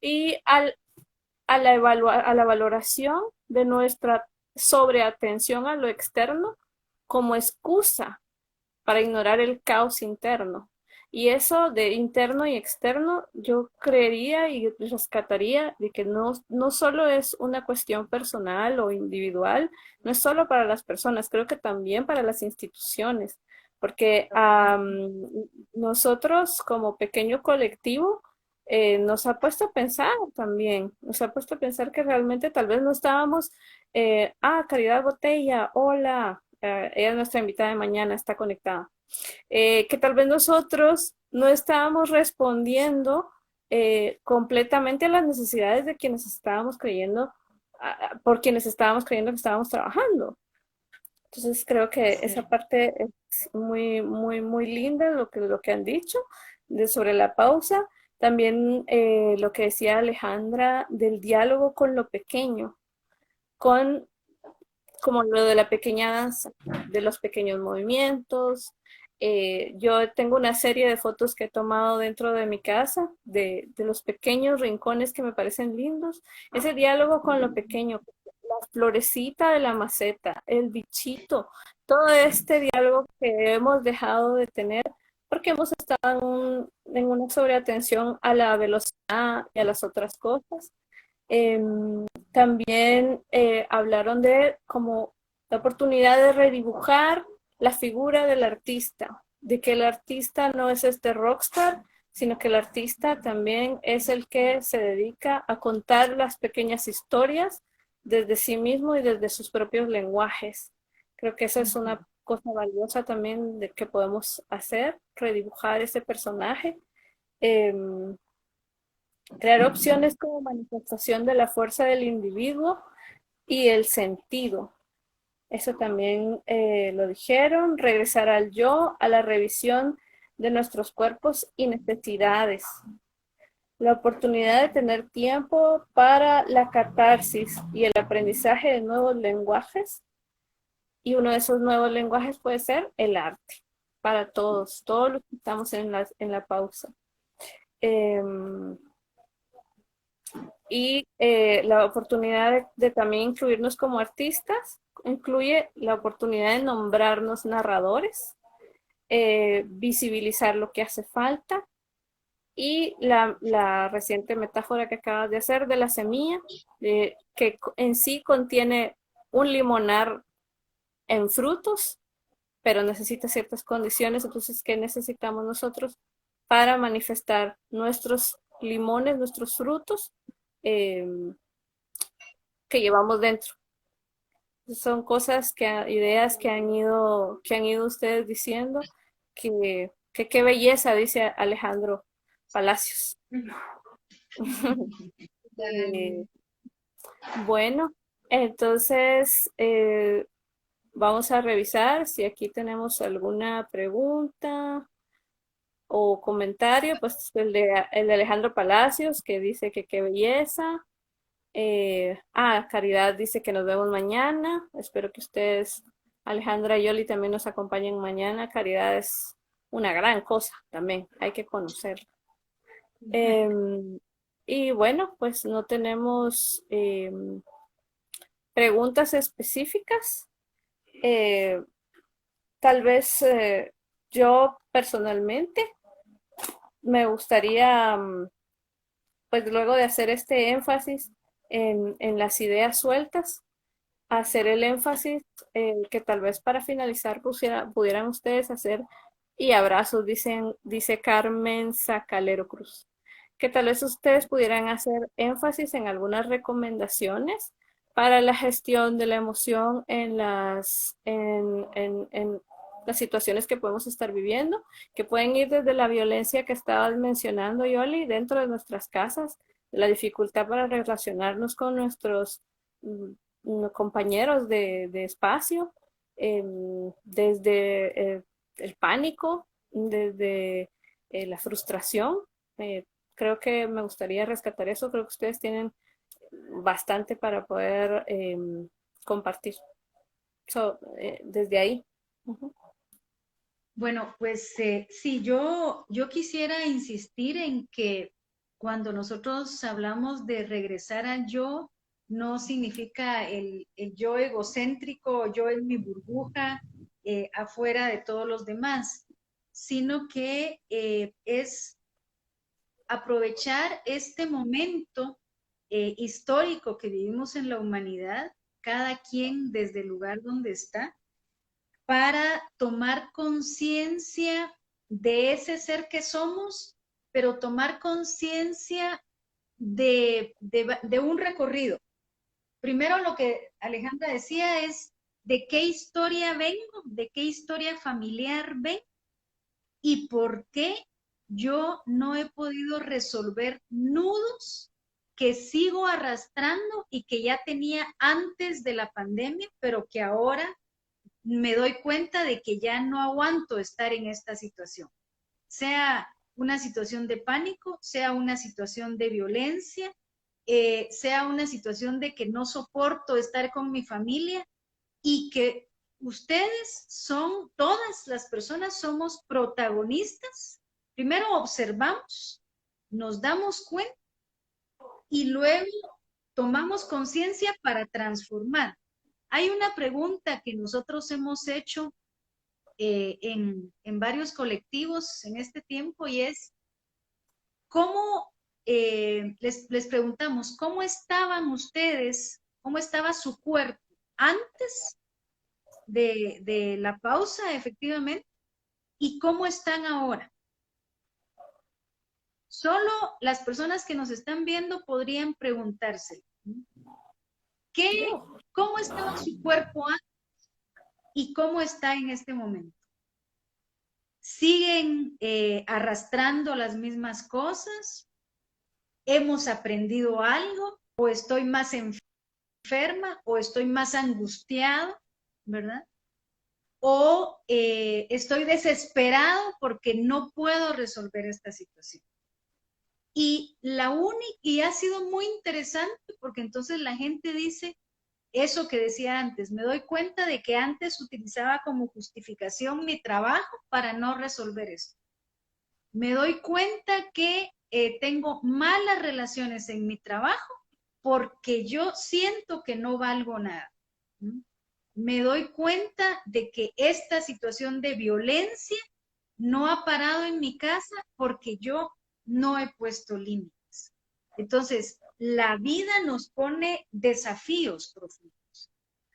y a la valoración de nuestra sobreatención a lo externo como excusa para ignorar el caos interno. Y eso de interno y externo, yo creería y rescataría de que no solo es una cuestión personal o individual, no es solo para las personas, creo que también para las instituciones, porque nosotros como pequeño colectivo nos ha puesto a pensar también, nos ha puesto a pensar que realmente tal vez no estábamos, Caridad Botella, hola, ella es nuestra invitada de mañana, está conectada, que tal vez nosotros no estábamos respondiendo completamente a las necesidades de quienes estábamos creyendo, por quienes estábamos creyendo que estábamos trabajando. Entonces creo que Sí. esa parte es muy, muy, muy linda lo que han dicho sobre la pausa. También lo que decía Alejandra del diálogo con lo pequeño, con como lo de la pequeña danza, de los pequeños movimientos. Yo tengo una serie de fotos que he tomado dentro de mi casa, de los pequeños rincones que me parecen lindos. Ese diálogo con lo pequeño, la florecita de la maceta, el bichito, todo este diálogo que hemos dejado de tener porque hemos estado en una sobreatención a la velocidad y a las otras cosas. También hablaron de como la oportunidad de redibujar la figura del artista, de que el artista no es este rockstar, sino que el artista también es el que se dedica a contar las pequeñas historias desde sí mismo y desde sus propios lenguajes. Creo que esa es una cosa valiosa también de que podemos hacer, redibujar ese personaje. Crear opciones como manifestación de la fuerza del individuo y el sentido. Eso también lo dijeron. Regresar al yo, a la revisión de nuestros cuerpos y necesidades. la oportunidad de tener tiempo para la catarsis y el aprendizaje de nuevos lenguajes. Y uno de esos nuevos lenguajes puede ser el arte, para todos los que estamos en la pausa. Y la oportunidad de también incluirnos como artistas incluye la oportunidad de nombrarnos narradores, visibilizar lo que hace falta y la reciente metáfora que acabas de hacer de la semilla, que en sí contiene un limonar en frutos, pero necesita ciertas condiciones. Entonces, ¿qué necesitamos nosotros para manifestar nuestros limones, nuestros frutos eh, que llevamos dentro? Son cosas ideas que han ido ustedes diciendo, que qué belleza, dice Alejandro Palacios. Eh, bueno, entonces vamos a revisar si aquí tenemos alguna pregunta o comentario, pues el de Alejandro Palacios, que dice que qué belleza. Caridad dice que nos vemos mañana. Espero que ustedes, Alejandra y Yoli, también nos acompañen mañana. Caridad es una gran cosa también, hay que conocerla. Y bueno, pues no tenemos preguntas específicas. Eh, Tal vez yo personalmente me gustaría, pues luego de hacer este énfasis en las ideas sueltas, hacer el énfasis que tal vez para finalizar pudieran ustedes hacer y abrazos, dice Carmen Sacalero Cruz, que tal vez ustedes pudieran hacer énfasis en algunas recomendaciones para la gestión de la emoción en las situaciones que podemos estar viviendo, que pueden ir desde la violencia que estabas mencionando, Yoli, dentro de nuestras casas, la dificultad para relacionarnos con nuestros compañeros de espacio, desde el pánico, desde la frustración. Eh, Creo que me gustaría rescatar eso. Creo que ustedes tienen bastante para poder compartir. Desde ahí. Ujú. Bueno, pues sí, yo quisiera insistir en que cuando nosotros hablamos de regresar al yo, no significa el yo egocéntrico, yo en mi burbuja, afuera de todos los demás, sino que es aprovechar este momento histórico que vivimos en la humanidad, cada quien desde el lugar donde está, para tomar conciencia de ese ser que somos, pero tomar conciencia de un recorrido. Primero lo que Alejandra decía es de qué historia vengo, de qué historia familiar vengo y por qué yo no he podido resolver nudos que sigo arrastrando y que ya tenía antes de la pandemia, pero que ahora me doy cuenta de que ya no aguanto estar en esta situación. Sea una situación de pánico, sea una situación de violencia, sea una situación de que no soporto estar con mi familia y que ustedes son, todas las personas somos protagonistas. Primero observamos, nos damos cuenta y luego tomamos conciencia para transformar. Hay una pregunta que nosotros hemos hecho en varios colectivos en este tiempo y es, ¿cómo, les preguntamos, cómo estaban ustedes, cómo estaba su cuerpo antes de la pausa, efectivamente, y cómo están ahora? Solo las personas que nos están viendo podrían preguntarse, ¿cómo estaba su cuerpo antes y cómo está en este momento? ¿Siguen arrastrando las mismas cosas? ¿Hemos aprendido algo? ¿O estoy más enferma? ¿O estoy más angustiado? ¿Verdad? ¿O estoy desesperado porque no puedo resolver esta situación? y ha sido muy interesante porque entonces la gente dice eso que decía antes, me doy cuenta de que antes utilizaba como justificación mi trabajo para no resolver esto. Me doy cuenta que tengo malas relaciones en mi trabajo porque yo siento que no valgo nada. ¿Mm? Me doy cuenta de que esta situación de violencia no ha parado en mi casa porque yo no he puesto límites. Entonces, la vida nos pone desafíos profundos.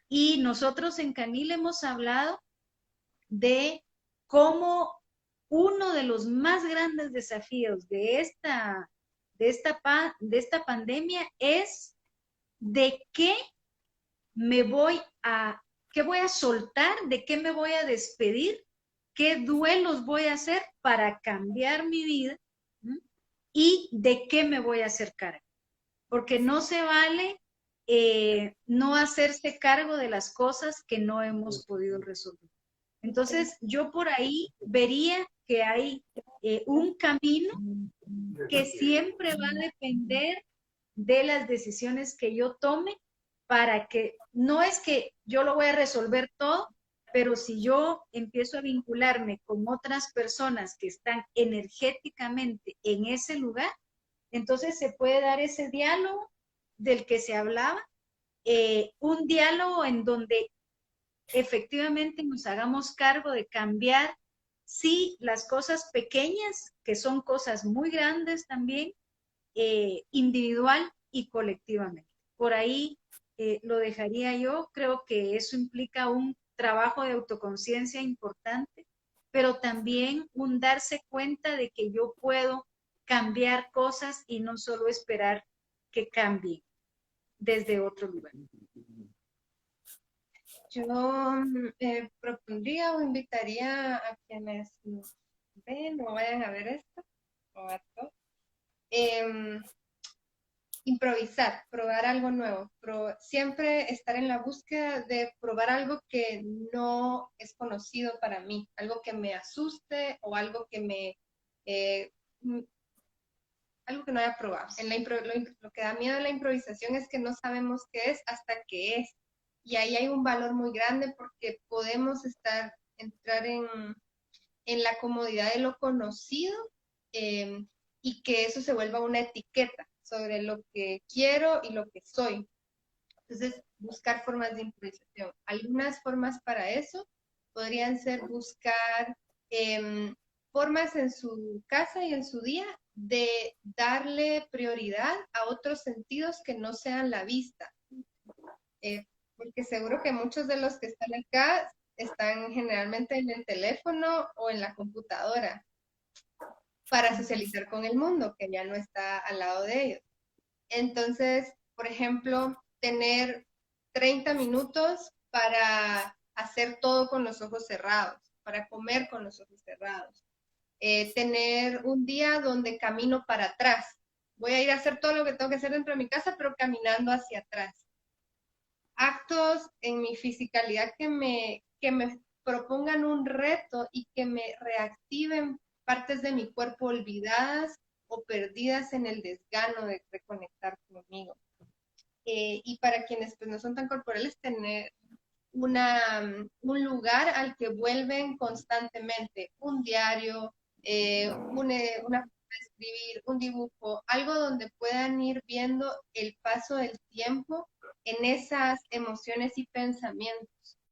Y nosotros en Canil hemos hablado de cómo uno de los más grandes desafíos de esta pandemia es de qué me voy a, qué voy a soltar, de qué me voy a despedir, qué duelos voy a hacer para cambiar mi vida, ¿m? Y de qué me voy a hacer cargo. Porque no se vale no hacerse cargo de las cosas que no hemos podido resolver. Entonces, yo por ahí vería que hay un camino que siempre va a depender de las decisiones que yo tome para que, no es que yo lo voy a resolver todo, pero si yo empiezo a vincularme con otras personas que están energéticamente en ese lugar, entonces se puede dar ese diálogo del que se hablaba, un diálogo en donde efectivamente nos hagamos cargo de cambiar, sí, las cosas pequeñas, que son cosas muy grandes también, individual y colectivamente. Por ahí lo dejaría yo. Creo que eso implica un trabajo de autoconciencia importante, pero también un darse cuenta de que yo puedo cambiar cosas y no solo esperar que cambien desde otro lugar. Yo propondría o invitaría a quienes nos ven o vayan a ver esto, o a todos, improvisar, probar algo nuevo, siempre estar en la búsqueda de probar algo que no es conocido para mí, algo que me asuste o algo que algo que no haya probado. Lo que da miedo en la improvisación es que no sabemos qué es hasta que es. Y ahí hay un valor muy grande porque podemos entrar en la comodidad de lo conocido, y que eso se vuelva una etiqueta sobre lo que quiero y lo que soy. Entonces, buscar formas de improvisación. Algunas formas para eso podrían ser buscar formas en su casa y en su día de darle prioridad a otros sentidos que no sean la vista. Porque seguro que muchos de los que están acá están generalmente en el teléfono o en la computadora para socializar con el mundo, que ya no está al lado de ellos. Entonces, por ejemplo, tener 30 minutos para hacer todo con los ojos cerrados, para comer con los ojos cerrados. Tener un día donde camino para atrás. Voy a ir a hacer todo lo que tengo que hacer dentro de mi casa, pero caminando hacia atrás. Actos en mi fisicalidad que me propongan un reto y que me reactiven partes de mi cuerpo olvidadas o perdidas en el desgano de reconectar conmigo. Y para quienes pues, no son tan corporales, tener un lugar al que vuelven constantemente, un diario, una forma de escribir, un dibujo, algo donde puedan ir viendo el paso del tiempo en esas emociones y pensamientos.